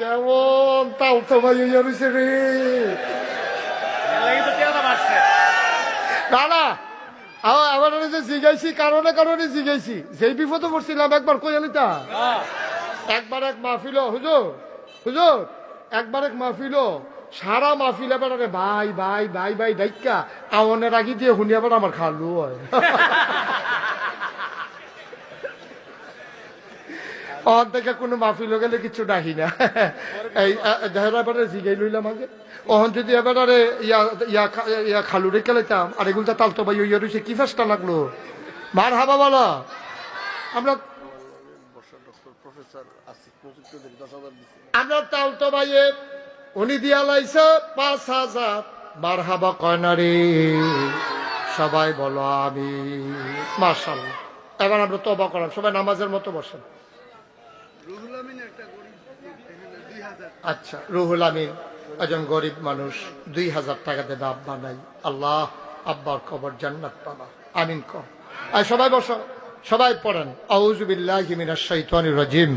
কেমন তাও তো ভাই ইয়ে রয়েছে রে। না না আবার যে জিগাইছি কারণে কারণে জিগাইছি, যেই বিপদে পড়ছিলাম একবার কইয়া লিতা। একবার এক মাহফিল হুজুর হুজুর একবার এক মাহফিল সারা মাহফিল এবার ভাই ভাই ভাই ভাই ডাইকা আওয়ানের আগে দিয়ে শুনি আবার আমার খালু হয়। অন থেকে কোনো মাহফিল গেলে কিছু ডাকি না। এই এবারে জিগাই লইলাম আগে ওহন যদি এবারে ইয়া খালু রেখে লাইতাম আর এগুলো তালতো ভাই ইয়ে রয়েছে কি ফেসটা লাগলো। মার হাবা বলো। আমরা আমরা তালতো ভাইয়ে উনি দিয়া লাইছে 5,000। মার হাবা কয় না রে, সবাই বলো আমি। মাশাআল্লাহ। এবার আমরা তওবা করলাম, সবাই নামাজের মতো বসেন। আচ্ছা, রুহুল আমিন একজন গরিব মানুষ 2,000 টাকা দেবে আব্বা নাই। আল্লাহ আব্বার কবর জান্নাত পাবা, আমিন কর। আর সবাই বসো, সবাই পড়েন আউযু বিল্লাহি মিনাশ শাইতানির রাজিম।